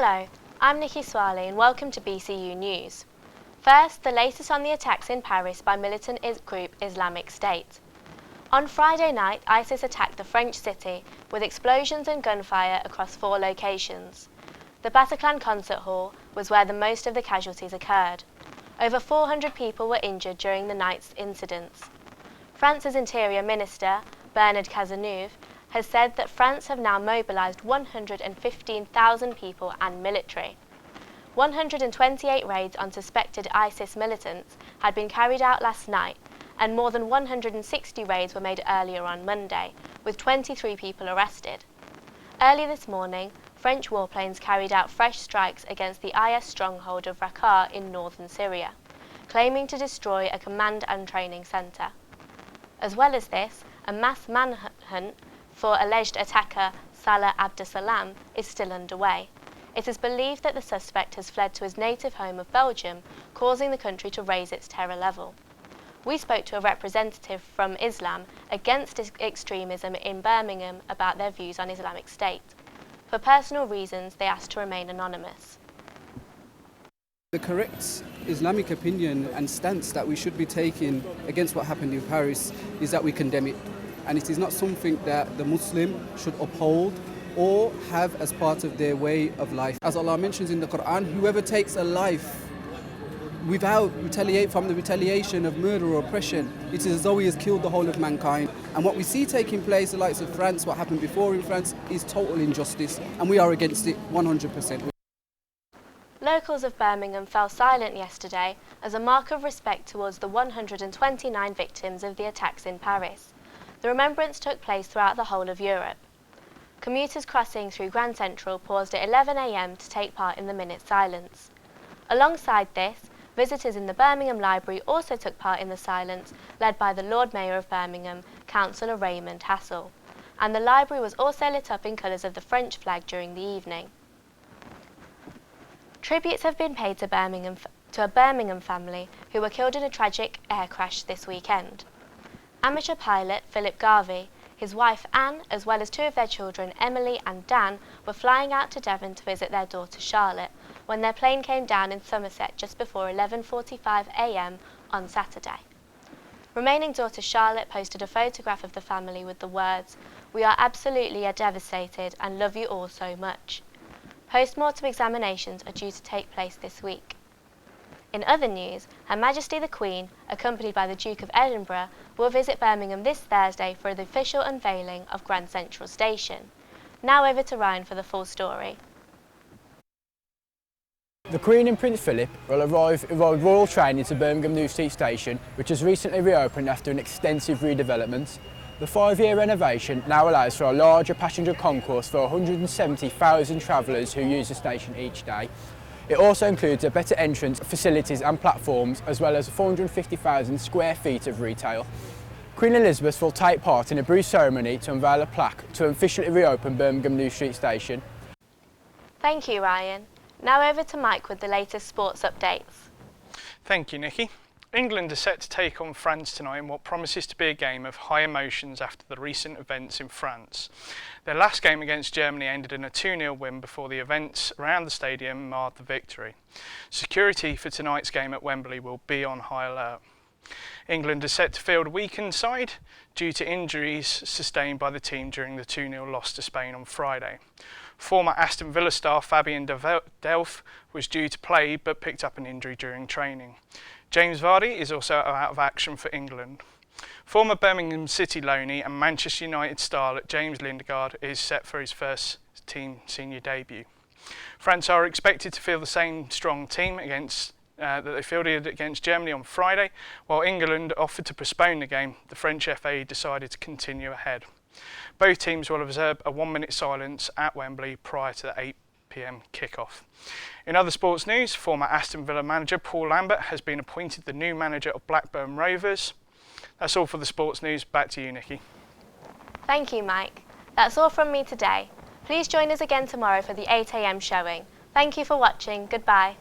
Hello, I'm Nikki Swaley and welcome to BCU News. First, the latest on the attacks in Paris by militant group Islamic State. On Friday night, ISIS attacked the French city with explosions and gunfire across 4 locations. The Bataclan concert hall was where the most of the casualties occurred. Over 400 people were injured during the night's incidents. France's Interior Minister, Bernard Cazeneuve, has said that France have now mobilised 115,000 people and military. 128 raids on suspected ISIS militants had been carried out last night, and more than 160 raids were made earlier on Monday, with 23 people arrested. Early this morning, French warplanes carried out fresh strikes against the IS stronghold of Raqqa in northern Syria, claiming to destroy a command and training centre. As well as this, a mass manhunt for alleged attacker Salah Abdeslam is still underway. It is believed that the suspect has fled to his native home of Belgium, causing the country to raise its terror level. We spoke to a representative from Islam against extremism in Birmingham about their views on Islamic State. For personal reasons, they asked to remain anonymous. The correct Islamic opinion and stance that we should be taking against what happened in Paris is that we condemn it. And it is not something that the Muslim should uphold or have as part of their way of life. As Allah mentions in the Quran, whoever takes a life without from the retaliation of murder or oppression, it is as though he has killed the whole of mankind. And what we see taking place, the likes of France, what happened before in France, is total injustice, and we are against it 100%. Locals of Birmingham fell silent yesterday as a mark of respect towards the 129 victims of the attacks in Paris. The remembrance took place throughout the whole of Europe. Commuters crossing through Grand Central paused at 11 a.m. to take part in the minute silence. Alongside this, visitors in the Birmingham Library also took part in the silence, led by the Lord Mayor of Birmingham, Councillor Raymond Hassel. And the library was also lit up in colours of the French flag during the evening. Tributes have been paid to a Birmingham family who were killed in a tragic air crash this weekend. Amateur pilot Philip Garvey, his wife Anne, as well as 2 of their children, Emily and Dan, were flying out to Devon to visit their daughter Charlotte when their plane came down in Somerset just before 11:45 a.m. on Saturday. Remaining daughter Charlotte posted a photograph of the family with the words, "We are absolutely devastated and love you all so much." Post-mortem examinations are due to take place this week. In other news, Her Majesty the Queen, accompanied by the Duke of Edinburgh, will visit Birmingham this Thursday for the official unveiling of Grand Central Station. Now over to Ryan for the full story. The Queen and Prince Philip will arrive royal train into Birmingham New Street Station, which has recently reopened after an extensive redevelopment. The 5-year renovation now allows for a larger passenger concourse for 170,000 travellers who use the station each day. It also includes a better entrance, facilities and platforms, as well as 450,000 square feet of retail. Queen Elizabeth will take part in a brief ceremony to unveil a plaque to officially reopen Birmingham New Street Station. Thank you, Ryan. Now over to Mike with the latest sports updates. Thank you, Nikki. England are set to take on France tonight in what promises to be a game of high emotions after the recent events in France. Their last game against Germany ended in a 2-0 win before the events around the stadium marred the victory. Security for tonight's game at Wembley will be on high alert. England is set to field a weakened side due to injuries sustained by the team during the 2-0 loss to Spain on Friday. Former Aston Villa star Fabian Delph was due to play but picked up an injury during training. James Vardy is also out of action for England. Former Birmingham City loanee and Manchester United star James Lindegaard is set for his first team senior debut. France are expected to field the same strong team that they fielded against Germany on Friday. While England offered to postpone the game, the French FA decided to continue ahead. Both teams will observe a 1-minute silence at Wembley prior to the 8 p.m. kickoff. In other sports news, former Aston Villa manager Paul Lambert has been appointed the new manager of Blackburn Rovers. That's all for the sports news. Back to you, Nikki. Thank you, Mike. That's all from me today. Please join us again tomorrow for the 8 a.m. showing. Thank you for watching. Goodbye.